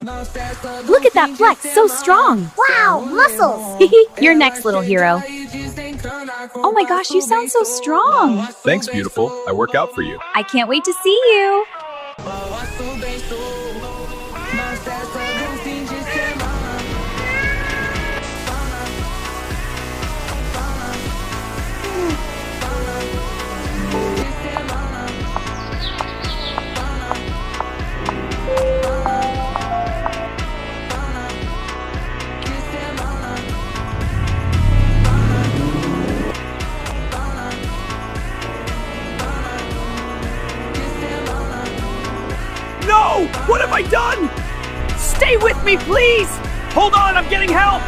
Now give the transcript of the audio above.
Look at that flex, so strong. Wow, muscles! You're next, little hero. Oh my gosh, you sound so strong. Thanks, beautiful. I work out for you. I can't wait to see you. No! What have I done? Stay with me, please! Hold on, I'm getting help!